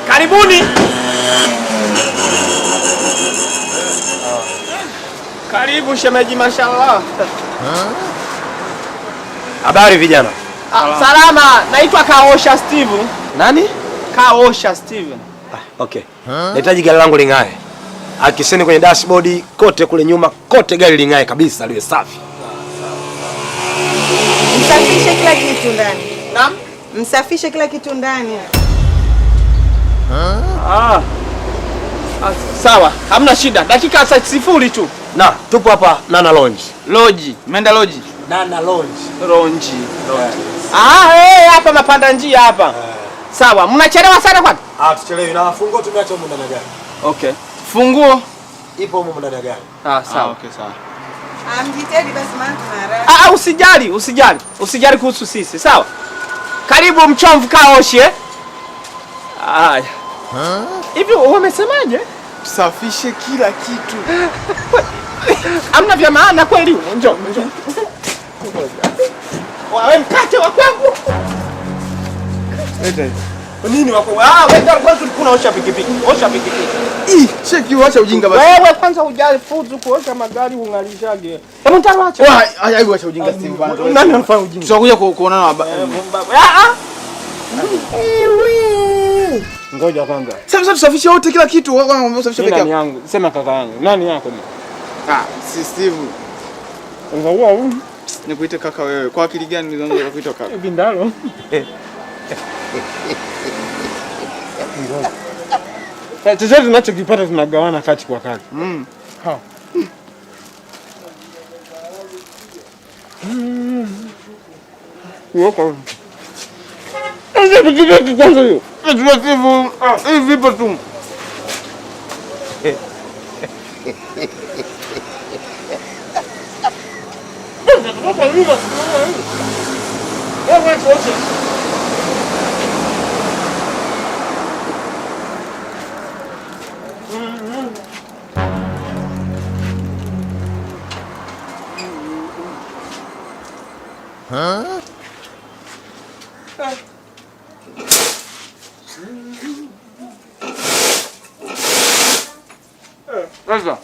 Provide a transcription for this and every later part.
Karibuni. Karibu shemeji, mashallah. Habari vijana? Salama, naitwa Kaosha Steve. Nani? Kaosha Steve. Okay. Nahitaji gari langu ling'ae. Akiseni kwenye dashboard kote kule nyuma kote gari ling'ae kabisa liwe safi. Msafishe kila kitu ndani. Naam? Msafishe kila kitu ndani. Sawa, hamna shida. Dakika 0 tu. Na, tupo hapa Nana Lounge. Lodge, umeenda lodge? Nana Lounge. Lounge. Hapa mapanda njia hapa. Sawa, mnachelewa sana kwani? Tuchelewi na funguo tumeacha huko ndani ya gari. Okay. Funguo Ipo huko ndani ya gari. Sawa. Okay, sawa. Mjitahidi basi mara. Usijali kuhusu sisi. Sawa. Karibu mchomvu Kaoshe. Hivi wamesemaje? Tusafishe kila kitu. Amna vya maana kweli. Njoo. Wewe mkate wa kwangu. Nini wako? Wewe ndio kwanza ulikuwa osha pikipiki. Osha pikipiki. Cheki uacha ujinga basi. Wewe kwanza hujali fuzu kuosha magari ungalishaje. Hebu nitawacha. Hebu acha ujinga Steve bwana. Nani anafanya ujinga? Tutakuja kuonana baba. Ngoja kwanza. Sasa tusafishe wote kila kitu. Wewe usafishe peke yako. yako. Nani yangu? Sema kaka yangu. Nani yako ni? Si Steve. Ungaua huyu. Nikuite kaka wewe. Kwa akili gani nilianza kukuita kaka? Bindalo. Chochote tunachokipata tunagawana kati kwa kati. Wako. Ndio kwanza hiyo. Tunatibu hivi vipo tu. Sasa.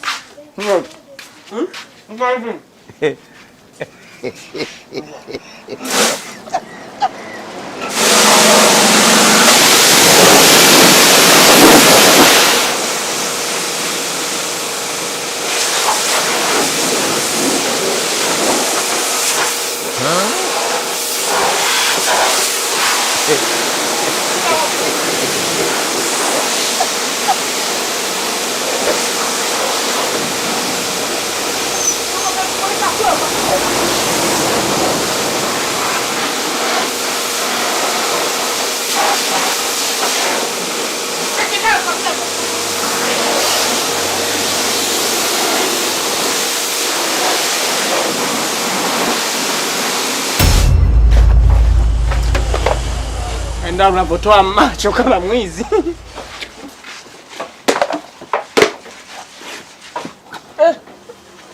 Ndio unapotoa macho kama mwizi.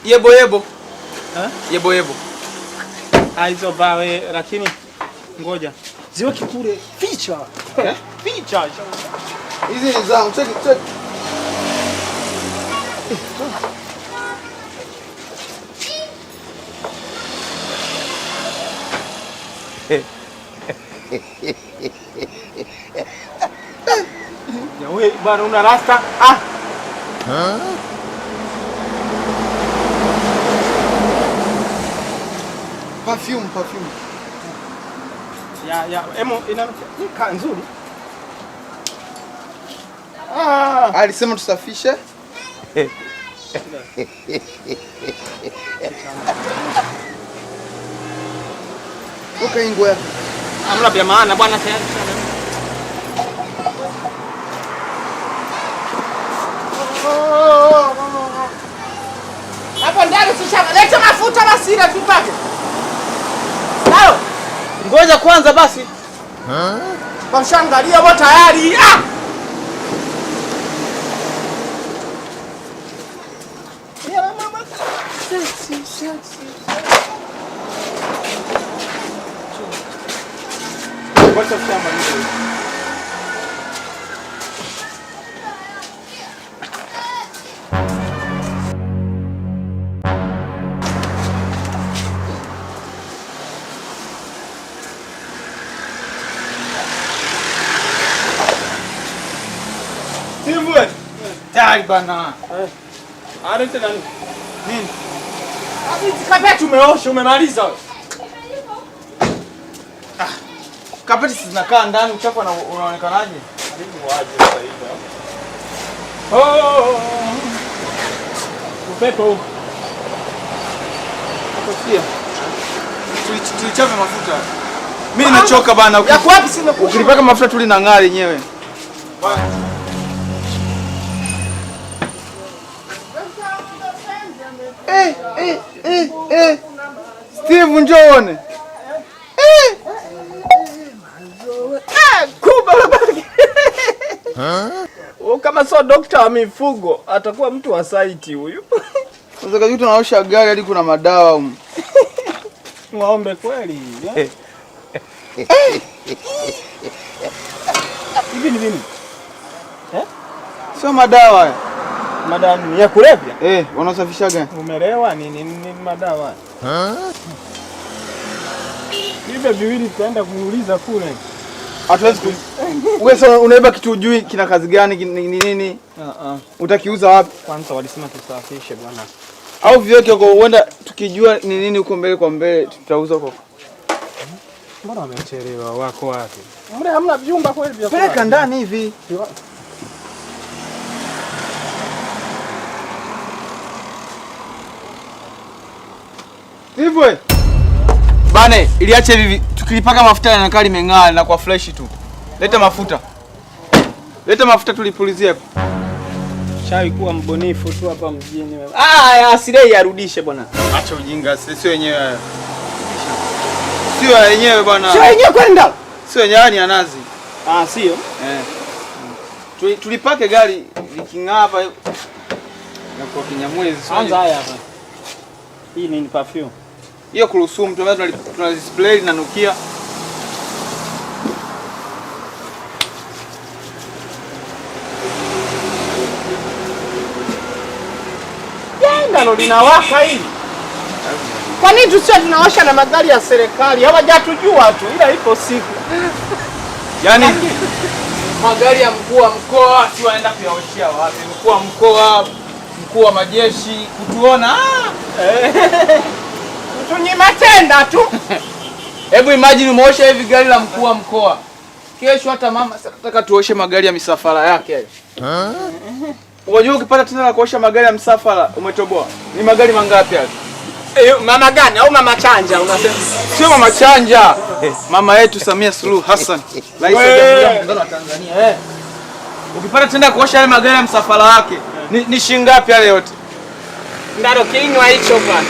Yebo. Yebo. Hizo bawe lakini ngoja. Ziweke kule ficha. Ficha. Hizi ni zangu. Cheki. Ya wewe bwana una rasta? Perfume. Ya emo inanuka nzuri. Alisema tusafishe. Ingo yako. Amna vya maana bwana tayari. Hapo ndani leta mafuta. mafuta basi ile tupake. Nao. Ngoja kwanza basi. Washangalia wote tayari. Wacha shamba ndio. Timwe. Dai bana. Arete nani? Nini? Kapeti umeosha, umemaliza. Kapeti zinakaa ndani, uchafu unaonekanaje? Karibu waje sasa hivi. Upepo huu. Hapo tulichapa mafuta. Mimi nimechoka bana. Yako wapi sina kuja. Ukilipaka mafuta tuli na ng'ali yenyewe. Steve njoo uone. Kuba babake. Kama sio dokta wa mifugo, atakuwa mtu wa site huyu. Unaweza kujuta naosha gari hadi kuna madawa huko. Ng'ombe kweli. Hivi ni nini? Sio madawa haya. Madawa ni ya kulevya? Wanasafisha gani? Umelewa nini madawa? Hivi viwili tutaenda kumuuliza kule. Hatuwezi wewe sasa unaiba kitu ujui kina kazi gani ni nini? Utakiuza wapi? Kwanza walisema tusafishe bwana. Au viweke huko uenda tukijua ni nini huko mbele kwa mbele tutauza huko. Mbona wamechelewa wako wapi? Mbona hamna vyumba kweli vya kulala? Peleka ndani hivi. Hivyo bane, iliache hivi tukilipaka mafuta yanakaa limeng'aa na kwa fresh tu. Leta mafuta. Leta mafuta tulipulizie hapo. Chai kuwa mbonifu tu hapa mjini wewe. Asile yarudishe bwana. Acha ujinga, sio wenyewe. Sio wenyewe bwana. Sio wenyewe kwenda. Sio wenyewe ni anazi. Sio. Tulipake gari liking'aa hapa na kwa Kinyamwezi. Anza haya hapa. Hii ni perfume. Hiyo kurusumu tuna display linanukia. Ndio linawaka hili. Kwa nini tusio tunaosha na magari ya serikali? Hawajatujua tu ila ipo siku. Yaani magari ya mkuu wa mkoa si waenda kuyaoshia wapi? Mkuu wa mkoa, mkuu wa majeshi kutuona. Tunyima tenda tu. Hebu imagine umeosha hivi gari la mkuu wa mkoa. Kesho hata mama nataka tuoshe magari ya misafara yake. Unajua ukipata tena la kuosha magari ya msafara umetoboa. Ni magari mangapi hayo? Mama gani au mama Chanja unasema? Sio mama Chanja. Mama yetu Samia Suluhu Hassan. Rais wa Jamhuri ya Muungano wa Tanzania. Ukipata tena kuosha yale magari ya msafara wake, ni shilingi ngapi yale yote? Ndaro kinywa hicho bwana.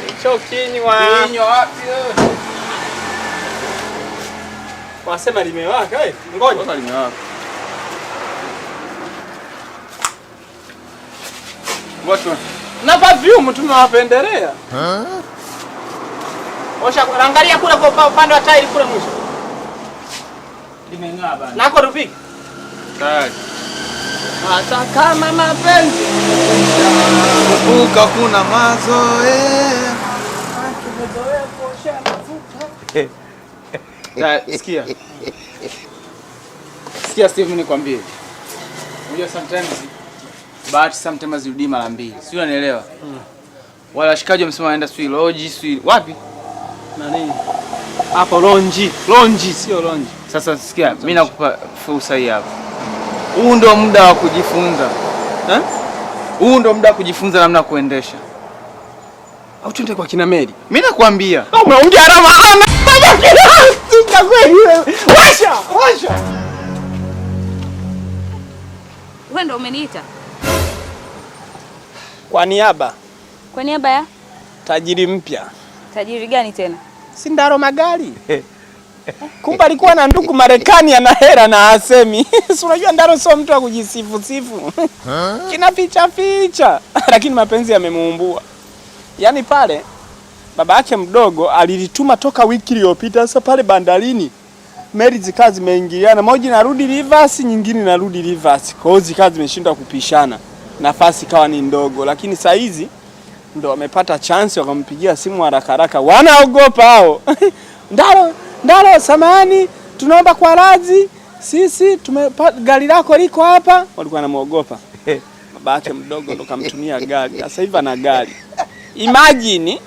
Hicho kinywa. Kinywa wapi wewe? Wasema limewaka ngoja limewaka. Watu na perfume tumewapendelea. Osha angalia kule kwa upande wa tairi kule mwisho. Limeng'aa bana. Nako rupiki. Tayari. Hata kama mapenzi. Kumbuka kuna mazoea. Tumezoea kuosha mafuta. Sikia. Sikia Steve nikwambie. Unajua sometimes zirudi mara mbili. Sio unanielewa? Wala washikaji wamesema waenda sui lodge, sui wapi? Nani? Hapo lonji sio lonji. Sasa sikia, mimi nakupa fursa hii hapa. Huu ndio muda wa kujifunza. Huu ndio muda wa kujifunza namna kuendesha. Au tuende kwa kina Mary. Mimi nakwambia. Umeongea na maana. Sika kweli wewe. Washa. Wewe ndio umeniita? Kwa niaba Kwa niaba ya tajiri mpya. Tajiri gani tena? Si Ndaro Magari. Kumbe alikuwa na ndugu Marekani ana hela na asemi. Si unajua Ndaro sio mtu wa kujisifu sifu. Kina ficha. Lakini mapenzi yamemuumbua. Yaani pale baba yake mdogo alilituma toka wiki iliyopita. Sasa pale bandarini meli zikawa zimeingiliana, moja inarudi reverse, nyingine inarudi reverse. Kwa hiyo zikawa zimeshindwa kupishana. Nafasi kawa ni ndogo, lakini saa hizi ndo wamepata chance wakampigia simu haraka. Wanaogopa hao. Ndaro samahani, tunaomba kwa radhi. Sisi gari lako liko hapa. Walikuwa wanamuogopa. Baba yake mdogo ndo kamtumia gari. Sasa hivi ana gari. Imagine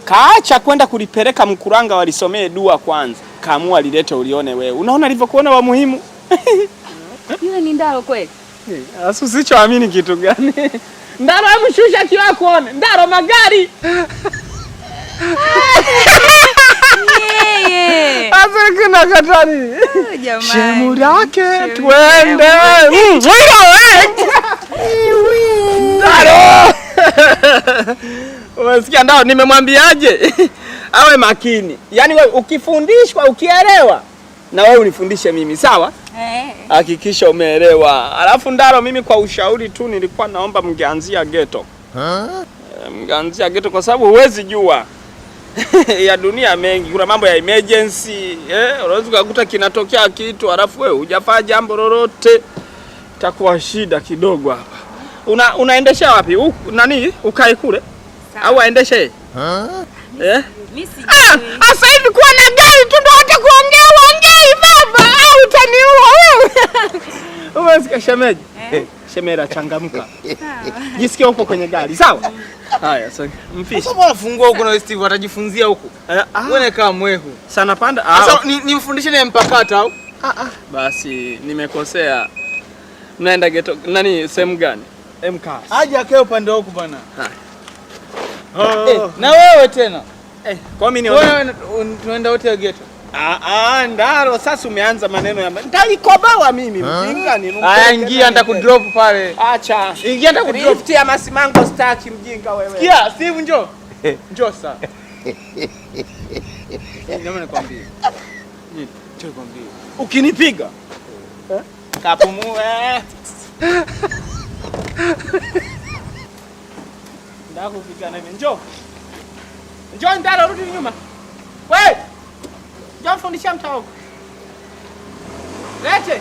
kaacha kwenda kulipeleka Mkuranga walisomee dua kwanza. Kaamua lilete ulione wewe. Unaona alivyokuona wa muhimu? Yule ni Ndaro kweli? Sasa usichoamini kitu gani? Ndaro amshusha kiwa kuone. Ndaro Magari. Yeye. Sasa kuna katani. Jamani. Shemu yake twende. Ndaro. Unasikia Ndaro nimemwambiaje? Awe makini. Yaani wewe ukifundishwa ukielewa na wewe unifundishe mimi, sawa? Hakikisha umeelewa. Alafu Ndaro, mimi kwa ushauri tu nilikuwa naomba mngeanzia ghetto. Mngeanzia ghetto kwa sababu huwezi jua. Ya dunia mengi, kuna mambo ya emergency, unaweza kukuta kinatokea kitu alafu wewe hujafanya jambo lolote. Itakuwa shida kidogo hapa. Unaendesha wapi? Nani? Ukae kule? Au aendeshe? Mimi sijui. Sasa hivi kuwa na gari tu ndio hata kuongea baba au utaniua wewe. Umesikia shemeji? Shemera changamka. Jisikie upo kwenye gari, sawa? Haya, sasa mfishi. Sasa bwana fungua huko na Steve atajifunzia huko. Wewe kama mwehu. Sana panda. Sasa nimfundishe na mpakata au? Basi nimekosea. Mnaenda ghetto nani sehemu gani? MK. Aje akae upande huko bwana. Haya. Na wewe tena. Kwa mimi wewe tunaenda wote ghetto. Ndaro sasa umeanza maneno ya ntalikobawa mimi mjinga ni. Haya ingia nitakudrop pale. Acha. Ingia nitakudrop. Lift ya Masimango staki mjinga wewe. Sikia, Steve njoo. Njoo sasa. Ndio nikwambie. Njoo nikwambie. Ukinipiga kapumue. Ndako kupigana mimi. Njoo Ndaro, rudi nyuma. Wewe. Njoo fundisha mtao. Lete.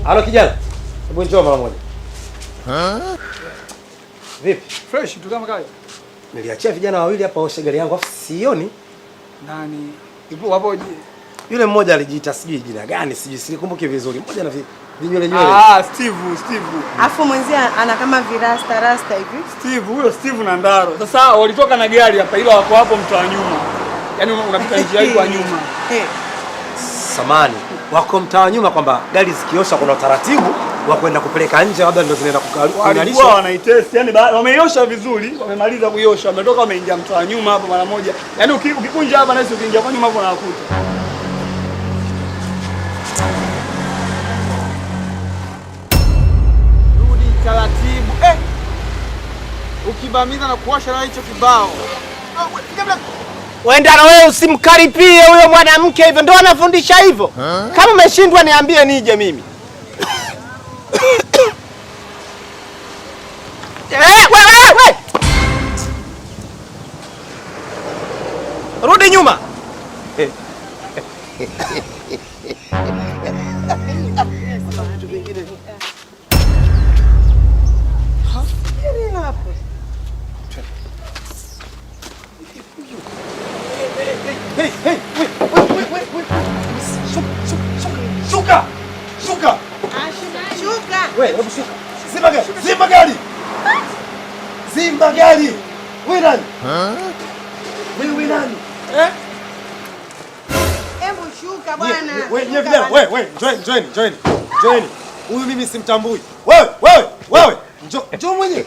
Halo kijana. Hebu njoo mara moja. Vipi? Fresh tu kama kawaida. Niliachia vijana wawili hapa oshe gari yangu afu sioni. Nani? Yupo hapo je? Yule mmoja alijiita sijui jina gani sijui sikumbuki vizuri. Mmoja na vinywele nywele. Steve. Afu mwenzia ana kama rasta hivi. Steve, huyo Steve na Ndaro. Sasa walitoka na gari hapa ila wako hapo mtu wa nyuma. Yaani unapita njia hii kwa nyuma. Samani. Wako mtaa nyuma kwamba gari zikiosha kuna utaratibu wa kwenda kupeleka nje labda ndio zinaenda kukalishwa. Walikuwa wanaitest, yani wameiosha vizuri, wamemaliza kuiosha, wametoka wameingia mtaa nyuma hapo mara moja. Yaani ukikunja hapa na sisi ukiingia kwa nyuma hapo unakuta. Rudi taratibu. Ukibamiza na kuosha na hicho kibao. Wewe Ndaro, wewe usimkaripie huyo mwanamke hivyo, ndio anafundisha hivyo. Kama umeshindwa niambie nije mimi. Wewe. Rudi nyuma. Shuka. Wewe, hebu shuka. Zimba gari. Wewe nani? Wewe nani? Hebu shuka bwana. Wewe vijana, wewe, join. Huyu mimi simtambui. Wewe, njoo mwenyewe.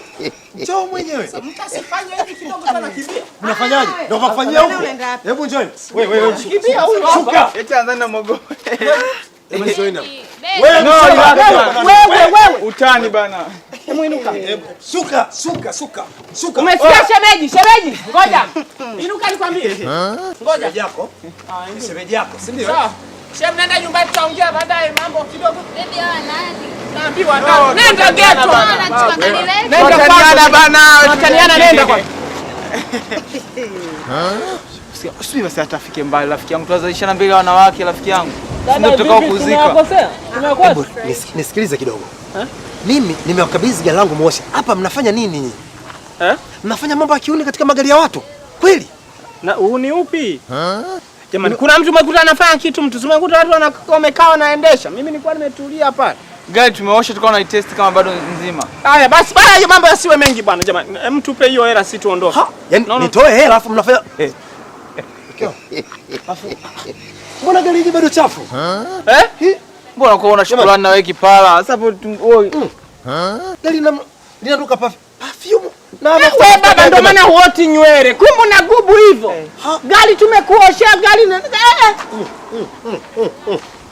Njoo mwenyewe. Mtasifanye hivi kidogo sana kimbia. Unafanyaje? Ndio kufanyia huko. Hebu njoo. Wewe Kimbia huyu. shuka. Eti anzani na mogope. Hebu njoo ina. Wewe Utani bana. Hebu inuka. Shuka. Umesikia shemeji? Ngoja. Inuka nikwambie. Ngoja. Yako. Shemeji yako, si ndio? Sawa. Shem, nenda nyumbani tutaongea baadaye mambo kidogo. Baby hawa nani? Naambiwa nani? Nenda geto. Wataniana bana. Wataniana nenda kwa. Usipi basi atafike mbali rafiki yangu. Tuwazalishana mbele ya wanawake rafiki yangu. Ndio tutakao kuzika. Hebu nisikilize kidogo. Mimi nimewakabidhi gari langu Moshi. Hapa mnafanya nini? Mnafanya mambo ya kiuni katika magari ya watu? Kweli? Na huu ni upi? Jamani, kuna mtu umekuta anafanya kitu, mtu umekuta watu wamekaa wanaendesha. Mimi nilikuwa nimetulia pale. Gari tumeosha tukao na test kama bado nzima. Haya basi bana, mambo yasiwe mengi bwana jamani. Mtupe hiyo hela si tuondoke. Yaani nitoe hela alafu mnafanya Mbona gari hili bado chafu? Mbona uko una shukrani na wewe kipala? Sasa hapo Gari linaruka perfume. Na wewe baba ndio maana huoti nywele. Kumbe una gubu hivyo. Gari tumekuoshea gari na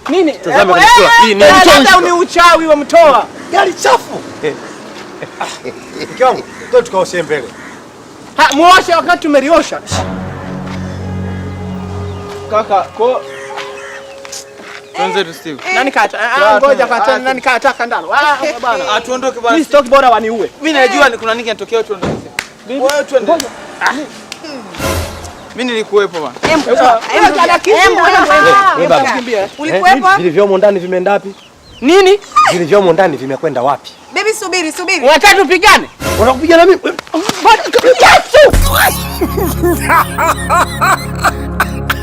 nini? Tazama hii ni labda ni uchawi wa mtoa. Gari chafu. Kiwango, ndio tukaoshe mbele. Muoshe wakati tumeliosha. kaka ko Tuanze Steve. Nani kata? Ngoja kata nani kata ndalo. Bwana. Tuondoke bwana. Mimi stoki bora waniue. Mimi najua kuna nini kinatokea, tuondoke. Wewe twende. Mimi nilikuwepo bwana. Ulikuwepo? Vilivyomo ndani vimeenda wapi? Nini? Vilivyomo ndani vimekwenda wapi? Baby subiri. Unataka tupigane? Unakupigana mimi?